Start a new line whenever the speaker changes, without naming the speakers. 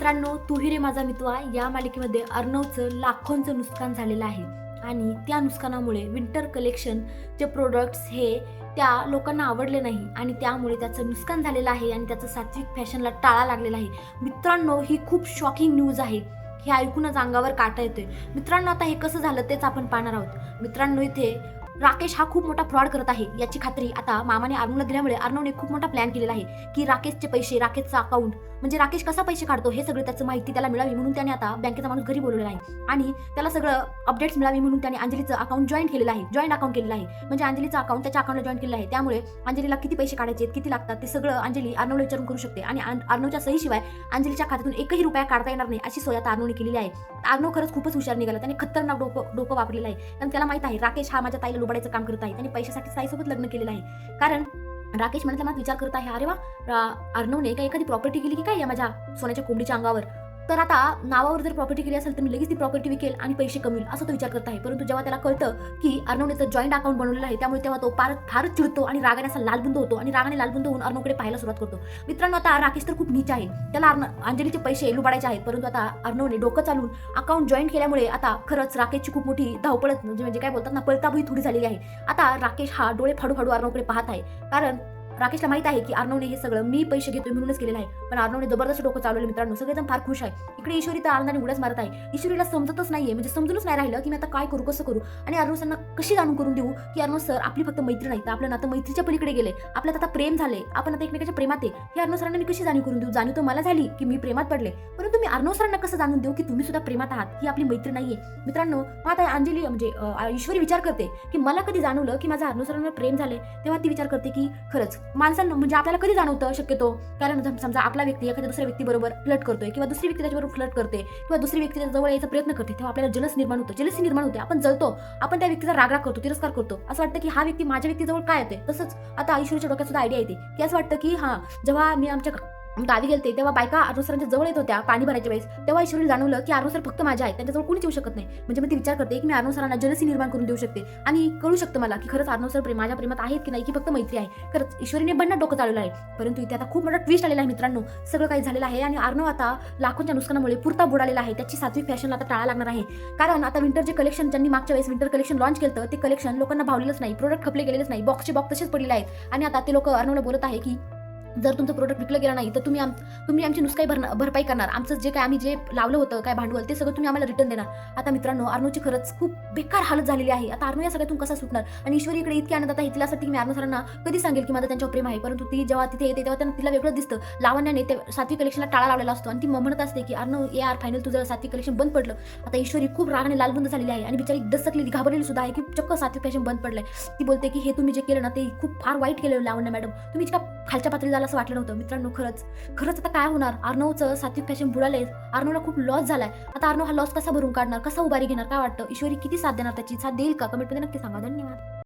मित्रांनो, तू ही रे माझा मितवा या मालिकेमध्ये अर्णवचं लाखोंचं नुकसान झालेलं आहे आणि त्या नुकसानामुळे विंटर कलेक्शनचे प्रोडक्ट्स हे त्या लोकांना आवडले नाही आणि त्यामुळे त्याचं नुकसान झालेलं आहे आणि त्याचं सात्विक फॅशनला टाळा लागलेला आहे. मित्रांनो, ही खूप शॉकिंग न्यूज आहे. हे ऐकूनच अंगावर काटा येतोय. मित्रांनो, आता हे कसं झालं तेच आपण पाहणार आहोत. मित्रांनो, इथे राकेश हा खूप मोठा फ्रॉड करत आहे याची खात्री आता मामाने अर्णवला दिल्यामुळे अर्णवने खूप मोठा प्लॅन केलेला आहे की राकेशचे पैसे, राकेशचा अकाउंट म्हणजे राकेश कसा पैसे काढतो हे सगळं त्याचं माहिती त्याला मिळावी म्हणून त्याने आता बँकेचा माणूस घरी बोलवलेला आहे आणि त्याला सगळं अपडेट्स मिळावी म्हणून त्याने अंजलीचं अकाउंट जॉईन अकाउंट केलेलं आहे. म्हणजे अंजलीचं अकाउंट त्याच्या अकाउंटला जॉईन केलेलं आहे. त्यामुळे अंजलीला किती पैसे काढायचे, किती लागतात ते सगळं अंजली अर्णवला विचारून करू शकते आणि अर्णवच्या सहीशिवाय अंजलीच्या खात्यातून एकही रुपया काढता येणार नाही अशी सोय आता अर्णवने केलेली आहे. अर्णव खरंच खूपच हुशार निघाला. त्याने खतरनाक डोकं वापरलेलं आहे. कारण त्याला माहित आहे राकेश हा माझ्या ताईला लुबाडायचं काम करत आहे. त्याने पैशासाठी ताईसोबत लग्न केलेलं आहे. कारण राकेश मनातल्या मनात विचार करत आहे, अरे वा, अर्णवने काय एखादी प्रॉपर्टी केली की काय या माझ्या सोन्याच्या कोंबडीच्या अंगावर, तर आता नावावर जर प्रॉपर्टी केली असेल तर मी लगेच ती प्रॉपर्टी विकेल आणि पैसे कमवेल असं तो विचार करत आहे. परंतु जेव्हा त्याला कळतं की अर्णवने तर जॉईंट अकाउंट बनवलेलं आहे त्यामुळे तेव्हा तो फारच चिडतो आणि रागाने असा लालबुंद होतो आणि रागाने लालबुंद होऊन अर्णवकडे पाहायला सुरुवात करतो. मित्रांनो, आता राकेश तर खूप नीच आहे. त्याला अंजलीचे पैसे लुबाडायचे आहेत. परंतु आता अर्णवने डोकं चालून अकाउंट जॉईन केल्यामुळे आता खरंच राकेशची खूप मोठी धावपळच म्हणजे काय बोलतात ना, पळताबुई थोडी झालेली आहे. आता राकेश हा डोळे फाडू फाडू अर्णवकडे पाहत आहे. कारण राकेशला माहित आहे की अर्णवने हे सगळं मी पैसे घेतोय म्हणूनच केलेलं आहे. पण अर्णवने जबरदस्त डोकं चालवलं. मित्रांनो, सगळेजण फार खुश आहे. इकडे ईश्वरी तर आनंदाने उड्याच मारत आहे. ईश्वरीला समजतच नाहीये, म्हणजे समजूनच नाही राहिलं की मी आता काय करू, कसं करू आणि अर्णव सरांना कशी जाणून करून देऊ की अर्णव सर आपली फक्त मैत्री नाही तर आपलं नातं मैत्रीच्या पलीकडे गेले, आपल्यात आता प्रेम झाले, आपण आता एकमेकाच्या प्रेमात आहे. हे अर्णव सरांना मी कशी जाणीव करून देऊ. जाणीव तर मला झाली की मी प्रेमात पडले, परंतु मी अर्णव सरांना कसं जाणून देऊ की तुम्ही सुद्धा प्रेमात आहात, ही आपली मैत्री नाहीये. मित्रांनो, आता अंजली म्हणजे ईश्वरी विचार करते की मला कधी जाणवलं की माझं अर्णव सरांना प्रेम झाले. तेव्हा ती विचार करते की खरंच माणसांना म्हणजे आपल्याला कधी जाणवतं शक्यतो, कारण समजा आपला व्यक्ती एखाद्या दुसऱ्या व्यक्तीबरोबर फ्लर्ट करतोय किंवा दुसरी व्यक्ती त्याच्याबरोबर फ्लर्ट करते किंवा दुसरी व्यक्ती त्याच्या जवळ यायचा प्रयत्न करते, तेव्हा आपल्याला जेलसी निर्माण होते. आपण जळतो, आपण त्या व्यक्तीचा राग करतो, तिरस्कार करतो. असं वाटतं की हा व्यक्ती माझ्या व्यक्तीजवळ काय येते. तसंच आता ईश्वरीच्या डोक्यात सुद्धा आयडिया येते की असं वाटतं की जेव्हा मी आमच्या गावी गेलते तेव्हा बायका अर्णव सरांच्या जवळ येत होत्या पाणी भरायच्या वेळेस, तेव्हा ईश्वरीला जाणवलं की अर्णव सर फक्त माझ्या आहेत, त्यांच्याजवळ कोणीच येऊ शकत नाही. म्हणजे मी ती विचार करते की मी अर्णव सरांना जेलसी निर्माण करून देऊ शकते आणि कळू शकतं मला की खरंच अर्णव सर माझ्या प्रेमात आहेत की नाही, की फक्त मैत्री आहे. खरंच ईश्वरीने भन्नाट डोकं चालवलं आहे. परंतु इथे आता खूप मोठा ट्विस्ट आलेला आहे. मित्रांनो, सगळं काही झालेलं आहे आणि अर्णव आता लाखोंच्या नुकसानामुळे पुरता बुडालेला आहे. त्याची सात्विक फॅशनला आता टाळा लागणार आहे. कारण आता विंटरचे कलेक्शन ज्यांनी मागच्या वेळेस विंटर कलेक्शन लॉन्च केलं ते कलेक्शन लोकांना भावलेलंच नाही, प्रोडक्ट खपले गेलेलेच नाही, बॉक्सचे बॉक्स तसेच पडलेले आहेत. आणि आता ते लोक अर्णवला बोलत आहे की जर तुमचं प्रोडक्ट विकलं गेलं नाही तर तुम्ही आमची नुसकाई भरपाई करणार, आमचं जे काय आम्ही जे लावलं होतं काय भांडवल ते सगळं तुम्ही आम्हाला रिटर्न देणार. आता मित्रांनो, अर्णवची खरंच खूप बेकार हालत झालेली आहे. आता अर्णव या सगळ्यातून कसा सुटणार आणि ईश्वरी इकडे इतकी आनंदात आहे. तिला असं की मी अर्णव सरांना कधी सांगेल की माझं त्यांच्यावर प्रेम आहे, परंतु ती जेव्हा तिथे येते तेव्हा तिला वेगळंच दिसतं. लावण्याने ते सात्विक कलेक्शनला टाळा लावलेला असतो आणि ती म्हणत असते की अर्णव यार फायनल तुझं सात्विक कलेक्शन बंद पडलं. आता ईश्वरी खूप रागाने लालबुंद झालेली आहे आणि बिचारी दसकलेली घाबरलेली सुद्धा आहे की चक्क सात्विक फॅशन बंद पडलंय. ती बोलते की हे तुम्ही जे केलं ना ते खूप फार वाईट केलं लावण्य मॅडम, तुम्ही इतका खालच्या पातळी झाला असं वाटलं नव्हतं. मित्रांनो, खरंच आता काय होणार. अर्णवचं सात्विक फॅशन बुडाले. अर्णवला खूप लॉस झालाय. आता अर्णव हा लॉस कसा भरून काढणार, कसा उभारी घेणार, काय वाटतं? ईश्वरी किती साथ देणार, त्याची साथ देईल का? कमेंटमध्ये नक्की सांगा. धन्यवाद.